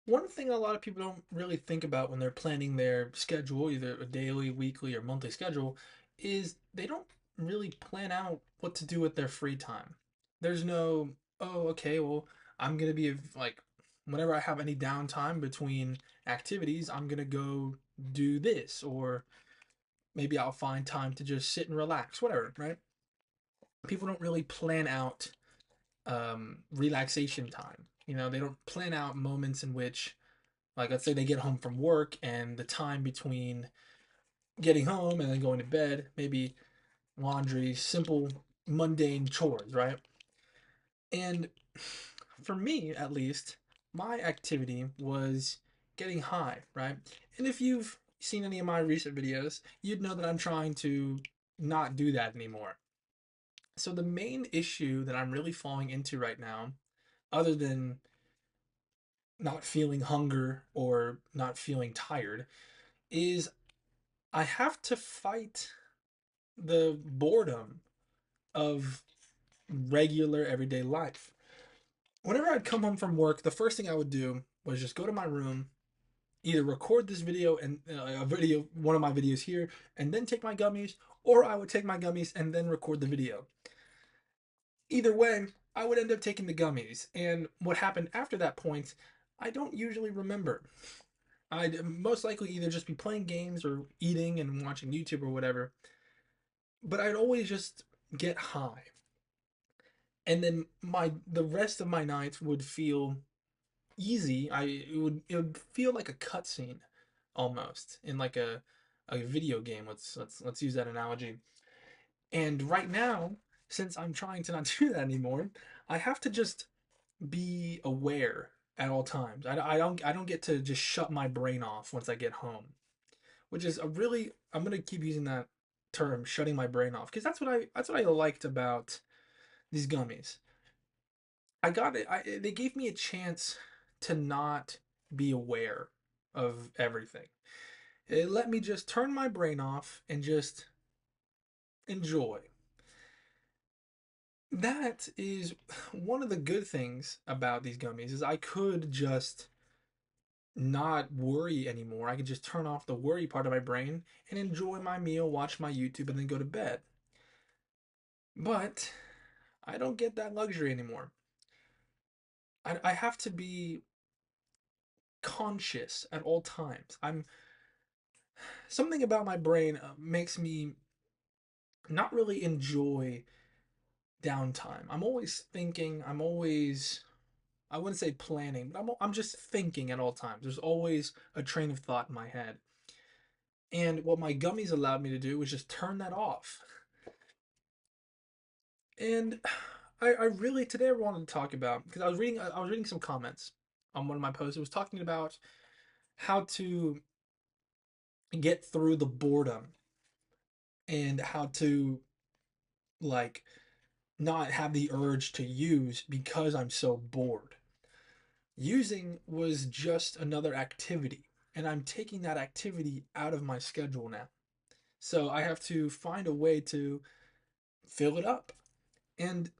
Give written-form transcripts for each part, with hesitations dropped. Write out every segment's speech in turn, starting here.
One thing a lot of people don't really think about when they're planning their schedule, either a daily, weekly, or monthly schedule, is they don't really plan out what to do with their free time. There's no, oh, okay, well, I'm gonna be like, whenever I have any downtime between activities, I'm gonna go do this, or maybe I'll find time to just sit and relax, whatever, right? People don't really plan out relaxation time. They don't plan out moments in which, like, let's say they get home from work and the time between getting home and then going to bed, maybe laundry, simple, mundane chores, right? And for me, at least, my activity was getting high, right? And if you've seen any of my recent videos, you'd know that I'm trying to not do that anymore. So the main issue that I'm really falling into right now, other than not feeling hunger or not feeling tired, is I have to fight the boredom of regular everyday life. Whenever I'd come home from work, the first thing I would do was just go to my room, either record this video and one of my videos here, and then take my gummies, or I would take my gummies and then record the video. Either way, I would end up taking the gummies, and what happened after that point, I don't usually remember. I'd most likely either just be playing games or eating and watching YouTube or whatever, but I'd always just get high. And then the rest of my nights would feel easy. It would feel like a cutscene almost in like a video game. Let's use that analogy. And right now, since I'm trying to not do that anymore, I have to just be aware at all times. I don't get to just shut my brain off once I get home, which is a really I'm gonna keep using that term, shutting my brain off, because that's what I liked about these gummies. I got it. They gave me a chance to not be aware of everything. It let me just turn my brain off and just enjoy. That is one of the good things about these gummies is I could just not worry anymore. I could just turn off the worry part of my brain and enjoy my meal, watch my YouTube, and then go to bed. But I don't get that luxury anymore. I have to be conscious at all times. I'm Something about my brain makes me not really enjoy downtime. I'm always thinking, I wouldn't say planning, but I'm just thinking at all times. There's always a train of thought in my head. And what my gummies allowed me to do was just turn that off. And I really today I wanted to talk about, because I was reading some comments on one of my posts. It was talking about how to get through the boredom and how to, like, not have the urge to use because I'm so bored. Using was just another activity, and I'm taking that activity out of my schedule now. So I have to find a way to fill it up. And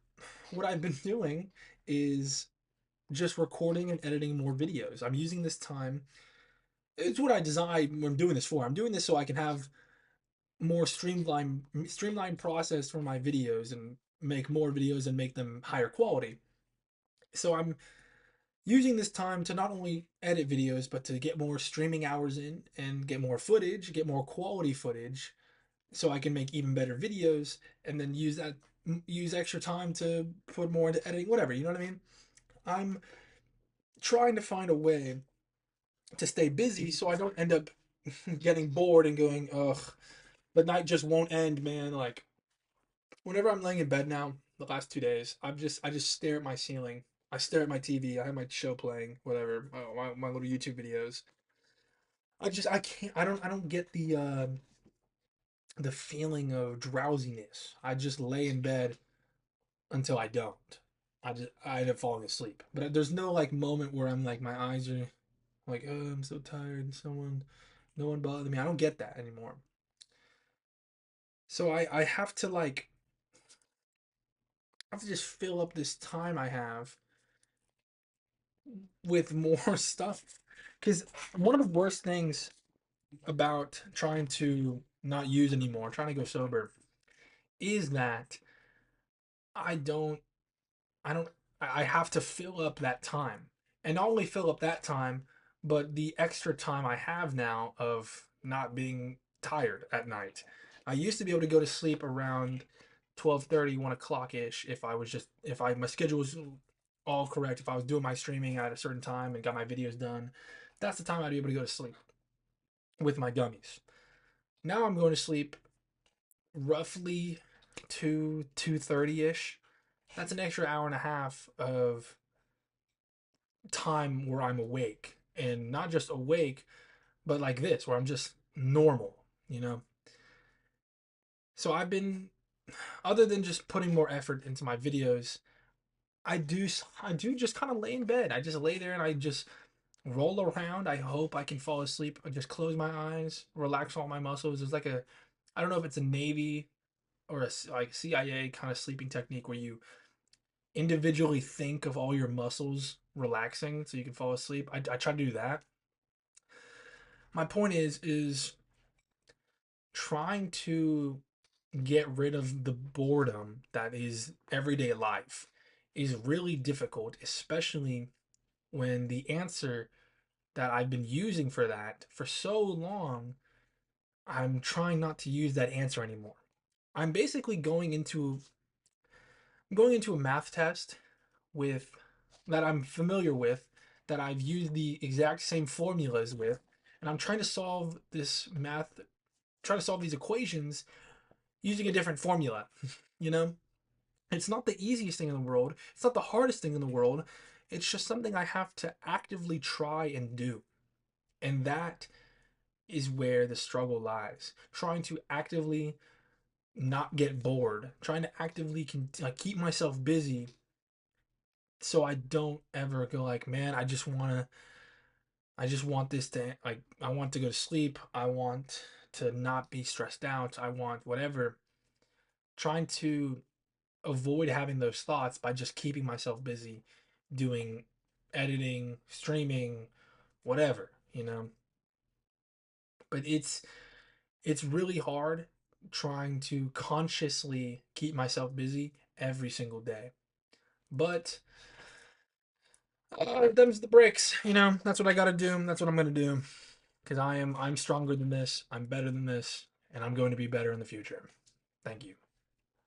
what I've been doing is just recording and editing more videos. I'm using this time. It's what I designed. I'm doing this for. I'm doing this so I can have more streamlined process for my videos and make more videos and make them higher quality. So I'm using this time to not only edit videos but to get more streaming hours in and get more footage, get more quality footage so I can make even better videos and then use extra time to put more into editing, whatever, you know what I mean? I'm trying to find a way to stay busy so I don't end up getting bored and going, ugh, the night just won't end, man. Like, whenever I'm laying in bed now, the last 2 days, I just stare at my ceiling. I stare at my TV. I have my show playing, whatever, my little YouTube videos. I can't. I don't get the feeling of drowsiness. I just lay in bed until I don't. I end up falling asleep. But there's no like moment where I'm like my eyes are like, oh, I'm so tired. No one bothered me. I don't get that anymore. So I have to like I have to just fill up this time I have with more stuff. Because one of the worst things about trying to not use anymore, trying to go sober, is that I don't, I don't, I have to fill up that time. And not only fill up that time, but the extra time I have now of not being tired at night. I used to be able to go to sleep around 12:30, 1 o'clock ish if I was just, if I, my schedule was all correct, if I was doing my streaming at a certain time and got my videos done. That's the time I'd be able to go to sleep with my gummies. Now I'm going to sleep roughly 2:30 ish. That's an extra hour and a half of time where I'm awake, and not just awake, but like this, where I'm just normal, you know. So I've been, other than just putting more effort into my videos, I do just kind of lay in bed. I just lay there and I just roll around. I hope I can fall asleep. I just close my eyes, relax all my muscles. It's like a, I don't know if it's a Navy or a like CIA kind of sleeping technique where you individually think of all your muscles relaxing so you can fall asleep. I try to do that. My point is trying to get rid of the boredom that is everyday life is really difficult, especially when the answer that I've been using for that for so long, I'm trying not to use that answer anymore. I'm basically going into a math test with that I'm familiar with, that I've used the exact same formulas with, and I'm trying to solve this math, trying to solve these equations using a different formula. You know, it's not the easiest thing in the world. It's not the hardest thing in the world. It's just something I have to actively try and do. And that is where the struggle lies. Trying to actively not get bored, trying to actively keep myself busy so I don't ever go like, man, I just want this to, like, I want to go to sleep. I want to not be stressed out. I want whatever. Trying to avoid having those thoughts by just keeping myself busy doing editing, streaming, whatever, you know. But it's really hard trying to consciously keep myself busy every single day. But them's the breaks, you know. That's what I got to do. That's what I'm gonna do because I'm stronger than this. I'm better than this, and I'm going to be better in the future. Thank you.